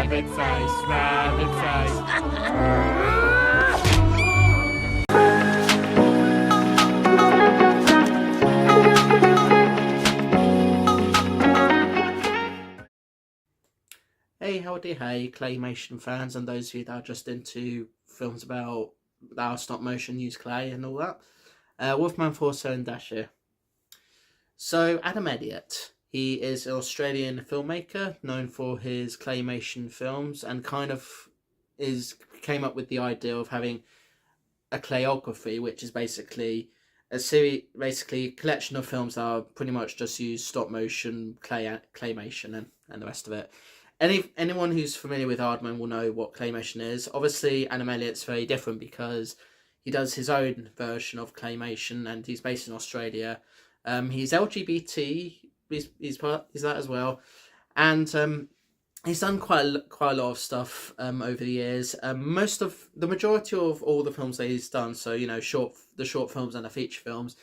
rabbit face, rabbit face. Hey, howdy, hey, claymation fans and those of you that are just into films about that are stop motion, use clay and all that. Wolfman 47 Dash here. So, Adam Elliot, he is an Australian filmmaker known for his claymation films and kind of came up with the idea of having a Clayography, which is basically a collection of films that are pretty much just use stop motion, claymation and the rest of it. Anyone who's familiar with Aardman will know what claymation is. Obviously, Adam Elliott's very different because he does his own version of claymation, and he's based in Australia. He's LGBT. He's that as well, and he's done quite a lot of stuff over the years. The majority of all the films that he's done, so the short films and the feature films,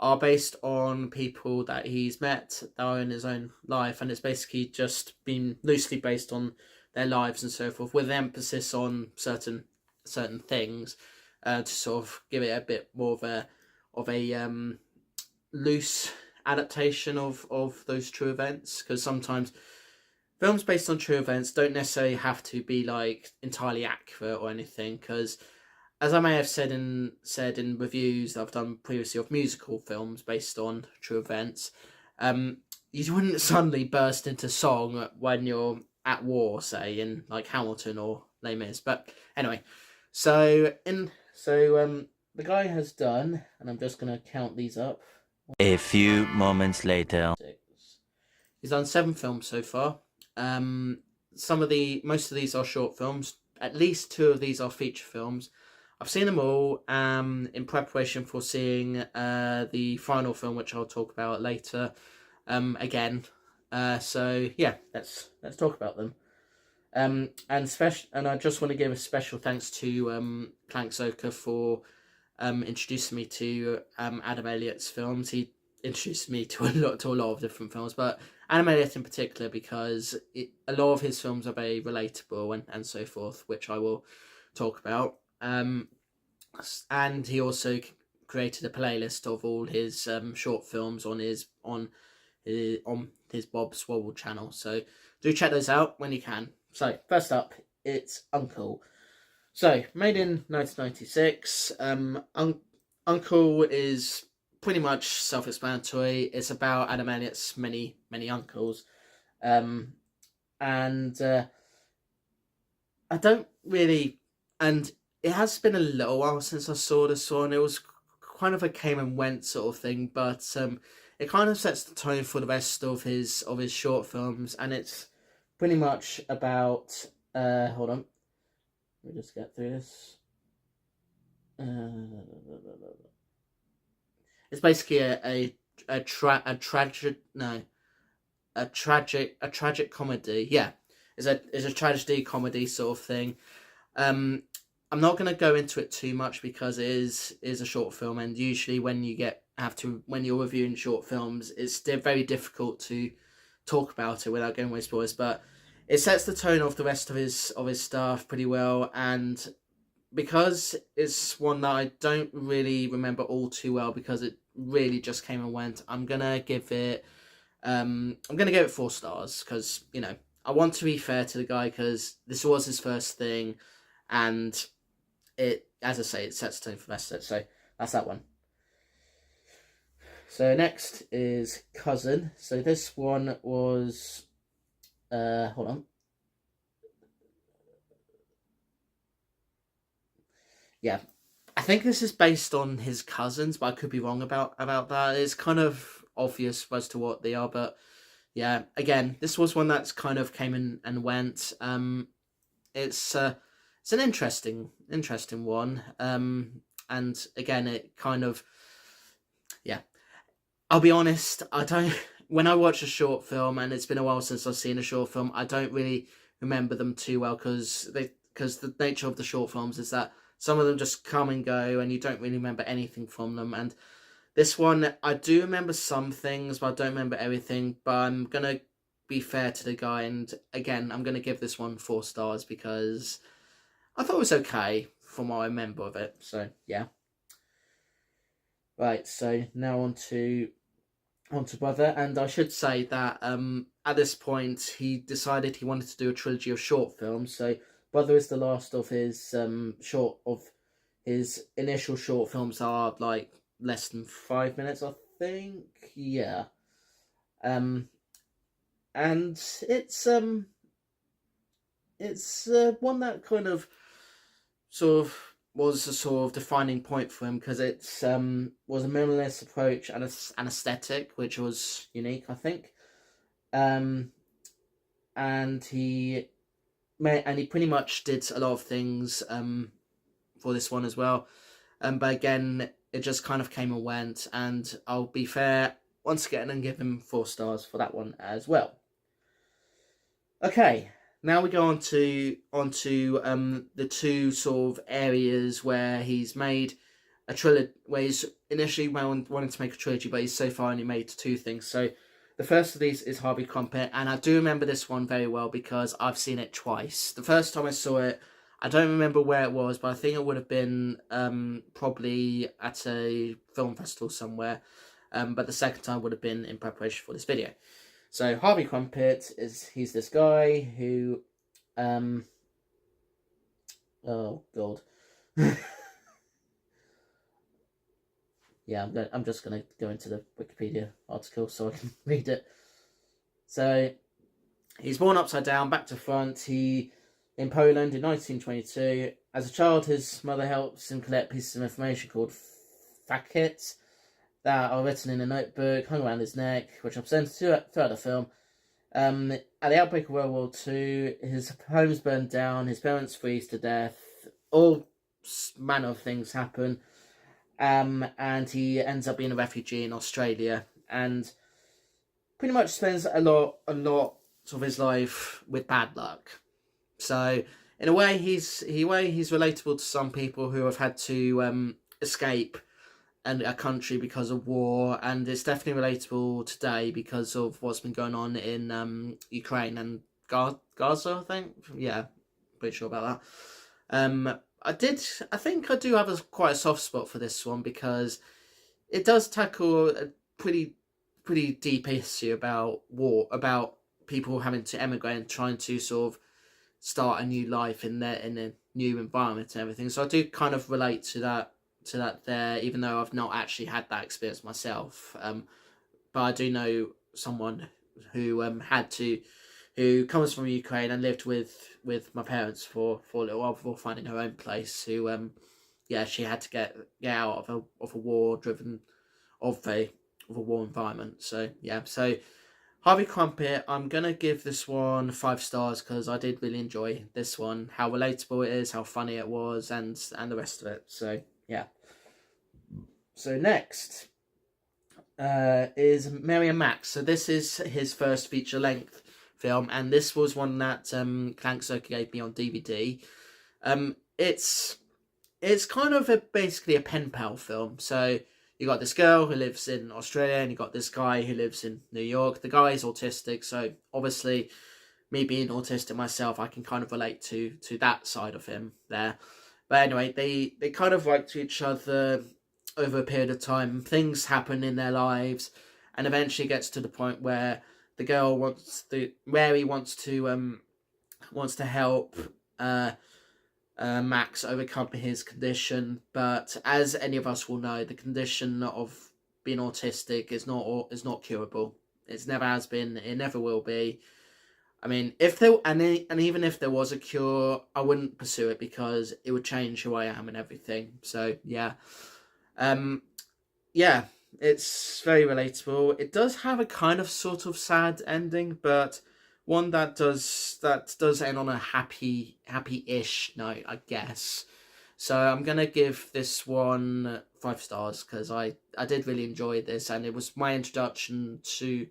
are based on people that he's met that are in his own life, and it's basically just been loosely based on their lives and so forth, with emphasis on certain things, to sort of give it a bit more of a loose adaptation of those true events, because sometimes films based on true events don't necessarily have to be like entirely accurate or anything, because as I may have said in reviews that I've done previously of musical films based on true events, you wouldn't suddenly burst into song when you're at war, say in like Hamilton or Les Mis. But anyway, so the guy has done, and I'm just gonna count these up. A few moments later, he's done 7 films so far. Most of these are short films. At least 2 of these are feature films. I've seen them all in preparation for seeing the final film, which I'll talk about later again. So yeah, let's talk about them. And I just want to give a special thanks to Clank Zoka for introducing me to Adam Elliott's films. He introduced me to a lot of different films, but Adam Elliott in particular, because a lot of his films are very relatable and so forth, which I will talk about. And he also created a playlist of all his short films on his Bob Swobble channel. So do check those out when you can. So first up, it's Uncle. So made in 1996. Uncle is pretty much self-explanatory. It's about Adam Elliott's many uncles, and I don't really and. It has been a little while since I saw this one. It was kind of a came and went sort of thing, but it kind of sets the tone for the rest of his short films, and it's pretty much about hold on, let me just get through this. It's basically a tragic comedy. Yeah, it's a tragedy comedy sort of thing. I'm not going to go into it too much because it is a short film, and usually when you're reviewing short films, it's very difficult to talk about it without going away spoilers. But it sets the tone of the rest of his stuff pretty well, and because it's one that I don't really remember all too well because it really just came and went, I'm gonna give it 4 stars, because I want to be fair to the guy, because this was his first thing, and it, as I say, it sets the tone for the rest of it. So that's that one. So next is Cousin. So this one was hold on. Yeah, I think this is based on his cousins, but I could be wrong about that. It's kind of obvious as to what they are, but yeah, again, this was one that's kind of came in and went. It's an interesting one. And again, it kind of, yeah. I'll be honest, when I watch a short film, and it's been a while since I've seen a short film, I don't really remember them too well, because the nature of the short films is that some of them just come and go, and you don't really remember anything from them. And this one, I do remember some things, but I don't remember everything. But I'm gonna be fair to the guy, and again, I'm going to give this one 4 stars because I thought it was okay from what I remember of it. So yeah. Right, so now on to Brother, and I should say that at this point he decided he wanted to do a trilogy of short films. So Brother is the last of his his initial short films are like less than 5 minutes, I think. Yeah. And it's one that kind of sort of was a sort of defining point for him because it's was a minimalist approach and an aesthetic which was unique, I think. And he pretty much did a lot of things for this one as well. But again, it just kind of came and went, and I'll be fair once again and give him 4 stars for that one as well. Okay, now we go on to the two sort of areas where he's made a trilogy, where he's initially wanted to make a trilogy, but he's so far only made 2 things. So the first of these is Harvey Crumpet, and I do remember this one very well because I've seen it twice. The first time I saw it, I don't remember where it was, but I think it would have been probably at a film festival somewhere. But the second time would have been in preparation for this video. So Harvey Crumpet he's this guy who, oh god, yeah, I'm just gonna go into the Wikipedia article so I can read it. So he's born upside down, back to front. In Poland in 1922. As a child, his mother helps him collect pieces of information called facets that are written in a notebook hung around his neck, which are presented throughout the film. At the outbreak of World War II, his home's burned down, his parents freeze to death, all manner of things happen, and he ends up being a refugee in Australia, and pretty much spends a lot of his life with bad luck. So in a way, he's relatable to some people who have had to escape a country because of war, and it's definitely relatable today because of what's been going on in Ukraine and Gaza, I think. Yeah, pretty sure about that. I think I do have quite a soft spot for this one because it does tackle a pretty deep issue about war, about people having to emigrate and trying to sort of start a new life in a new environment and everything. So I do kind of relate to that there, even though I've not actually had that experience myself. But I do know someone who who comes from Ukraine and lived with my parents for a little while before finding her own place. Who she had to get out of a war environment. So yeah, so Harvey Crumpet, I'm gonna give this one 5 stars because I did really enjoy this one. How relatable it is, how funny it was, and the rest of it. So yeah. So next is Mary and Max. So this is his first feature length film, and this was one that Clank Circuit gave me on DVD. It's kind of basically a pen pal film. So you got this girl who lives in Australia, and you got this guy who lives in New York. The guy is autistic, so obviously, me being autistic myself, I can kind of relate to that side of him there. But anyway, they kind of write to each other over a period of time. Things happen in their lives, and eventually gets to the point where the girl Mary wants to help Max overcome his condition, but as any of us will know, the condition of being autistic is not curable. It's never has been. It never will be. I mean, even if there was a cure, I wouldn't pursue it because it would change who I am and everything. So yeah, yeah, it's very relatable. It does have a kind of sort of sad ending, but one that does end on a happy-ish note, I guess. So I'm gonna give this one 5 stars because I did really enjoy this, and it was my introduction to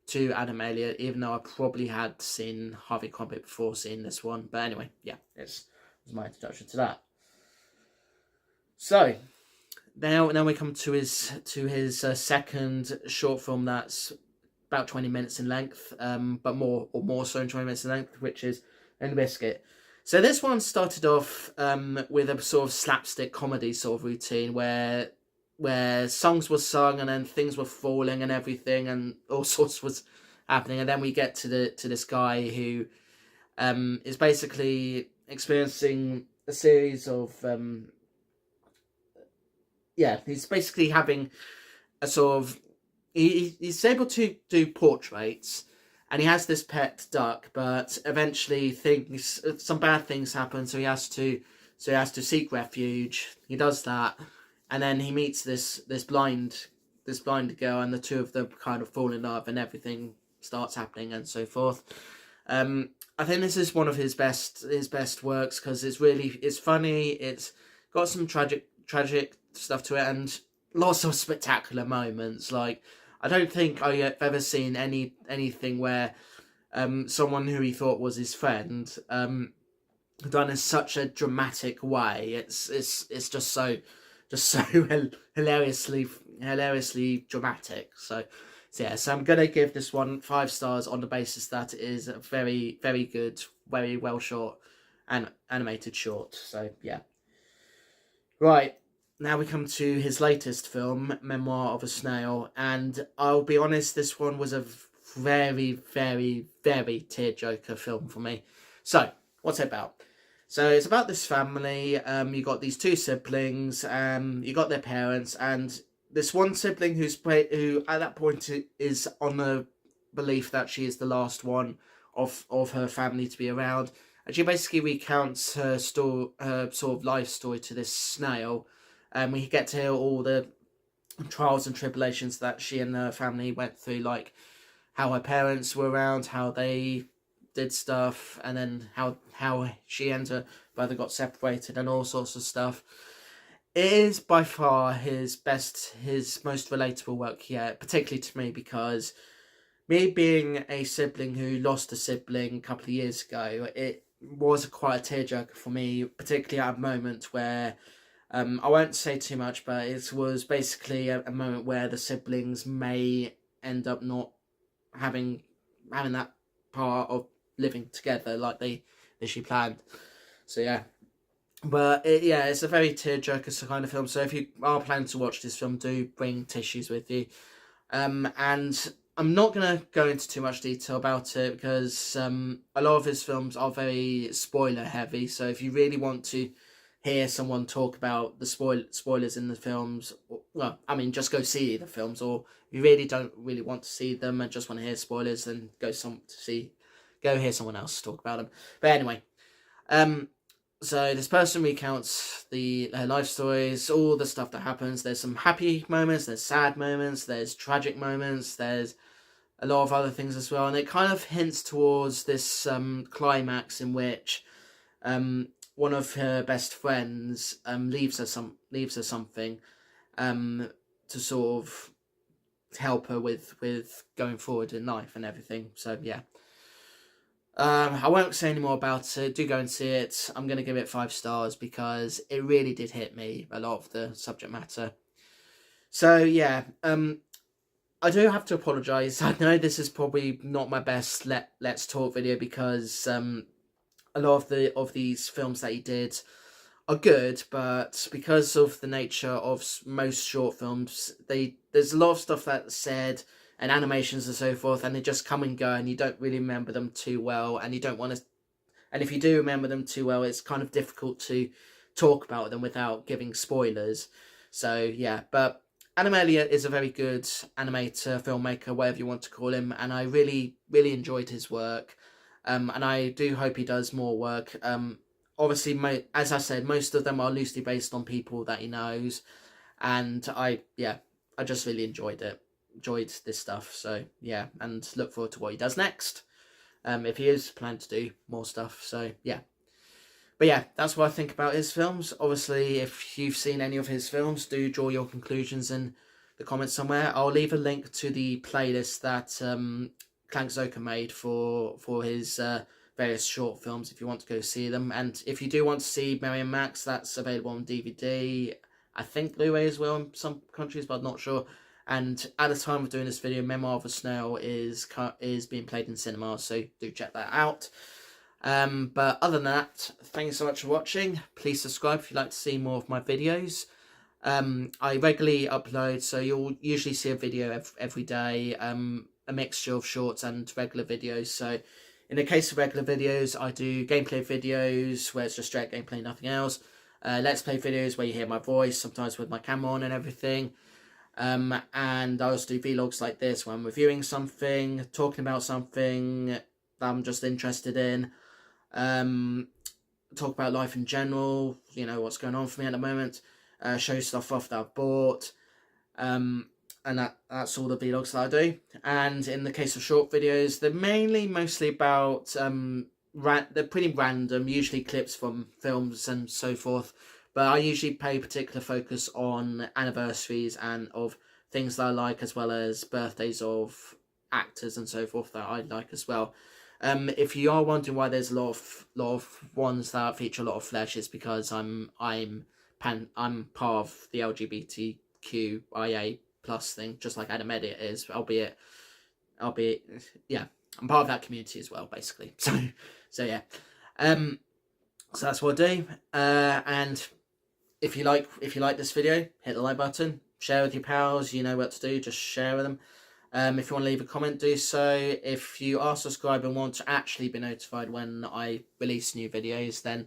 Animator, even though I probably had seen Harvey Crumpet before seeing this one. But anyway, yeah, it was my introduction to that. So now we come to his second short film that's about 20 minutes in length, but more so than 20 minutes in length, which is Limp Bizkit. So this one started off with a sort of slapstick comedy sort of routine where songs were sung and then things were falling and everything and all sorts was happening, and then we get to this guy who is basically experiencing a series of he's basically having a sort of he's able to do portraits, and he has this pet duck, but eventually some bad things happen, so he has to seek refuge. He does that, and then he meets this blind girl, and the two of them kind of fall in love, and everything starts happening and so forth. I think this is one of his best works because it's funny. It's got some tragic stuff to it and lots of spectacular moments. Like, I don't think I've ever seen anything where someone who he thought was his friend done in such a dramatic way. It's just so hilariously dramatic. So I'm gonna give this one 5 stars on the basis that it is a very, very good, very well shot and animated short. So yeah. Right, now we come to his latest film, Memoir of a Snail, and I'll be honest, this one was a very, very, very tearjerker film for me. So, what's it about? So it's about this family. You got these 2 siblings. You got their parents, and this one sibling who at that point is on the belief that she is the last one of her family to be around, and she basically recounts her sort of life story to this snail. We get to hear all the trials and tribulations that she and her family went through, like how her parents were around, how they did stuff, and then how she and her brother got separated and all sorts of stuff. It is by far his most relatable work yet, particularly to me, because me being a sibling who lost a sibling a couple of years ago, it was quite a tearjerker for me, particularly at a moment where I won't say too much, but it was basically a moment where the siblings may end up not having that part of living together like they initially planned. So yeah. But it's a very tearjerker kind of film. So if you are planning to watch this film, do bring tissues with you. And I'm not going to go into too much detail about it because a lot of his films are very spoiler heavy. So if you really want to hear someone talk about the spoilers in the films, well, I mean, just go see the films. Or if you really don't really want to see them and just want to hear spoilers, then go hear someone else talk about them. But anyway, so this person recounts her life stories, all the stuff that happens. There's some happy moments, there's sad moments, there's tragic moments, there's a lot of other things as well, and it kind of hints towards this climax in which one of her best friends leaves her something to sort of help her with going forward in life and everything. So yeah. I won't say any more about it. Do go and see it. I'm going to give it 5 stars because it really did hit me, a lot of the subject matter. So yeah, I do have to apologise. I know this is probably not my best Let's Talk video because a lot of these films that he did are good, but because of the nature of most short films, there's a lot of stuff that's said and animations and so forth, and they just come and go, and you don't really remember them too well, and you don't want to. And if you do remember them too well, it's kind of difficult to talk about them without giving spoilers. So yeah, but Adam Elliott is a very good animator, filmmaker, whatever you want to call him, and I really, really enjoyed his work. And I do hope he does more work. Obviously, as I said, most of them are loosely based on people that he knows, and I just really enjoyed this stuff. So yeah, and look forward to what he does next. If he is planning to do more stuff. So yeah. But yeah, that's what I think about his films. Obviously, if you've seen any of his films, do draw your conclusions in the comments somewhere. I'll leave a link to the playlist that Clank Zoka made for his various short films if you want to go see them. And if you do want to see Mary and Max, that's available on DVD. I think Blu-ray as well in some countries, but I'm not sure. And at the time of doing this video, Memoir of a Snail is being played in cinemas, so do check that out. But other than that, thanks so much for watching. Please subscribe if you'd like to see more of my videos. I regularly upload, so you'll usually see a video every day, a mixture of shorts and regular videos. So in the case of regular videos, I do gameplay videos where it's just straight gameplay, nothing else. Let's play videos where you hear my voice, sometimes with my camera on and everything. And I also do vlogs like this where I'm reviewing something, talking about something that I'm just interested in. Talk about life in general, you know, what's going on for me at the moment. Show stuff off that I've bought. And that's all the vlogs that I do. And in the case of short videos, they're mostly about they're pretty random, usually clips from films and so forth. But I usually pay particular focus on anniversaries and of things that I like, as well as birthdays of actors and so forth that I like as well. If you are wondering why there's a lot of ones that feature a lot of flesh, it's because I'm part of the LGBTQIA plus thing, just like Animator is, albeit yeah, I'm part of that community as well, basically. So yeah, so that's what I do. And if you like this video, hit the like button, share with your pals. You know what to do, just share with them. If you want to leave a comment, do so. If you are subscribed and want to actually be notified when I release new videos, then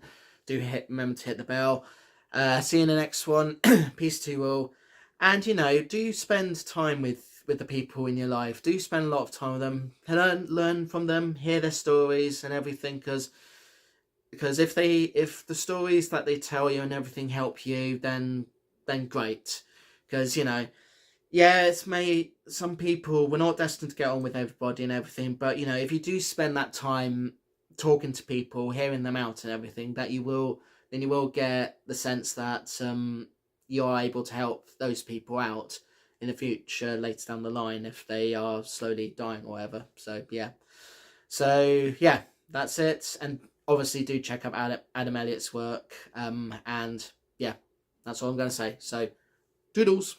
remember to hit the bell. See you in the next one. Peace to you all. And, you know, do spend time with the people in your life. Do spend a lot of time with them. Learn from them. Hear their stories and everything. Because if the stories that they tell you and everything help you, then great. Because, you know, yeah, some people, we're not destined to get on with everybody and everything. But, you know, if you do spend that time talking to people, hearing them out and everything, then you will get the sense that you're able to help those people out in the future, later down the line, if they are slowly dying or whatever. So yeah, that's it. And obviously do check out Adam Elliott's work. And yeah, that's all I'm going to say. So doodles.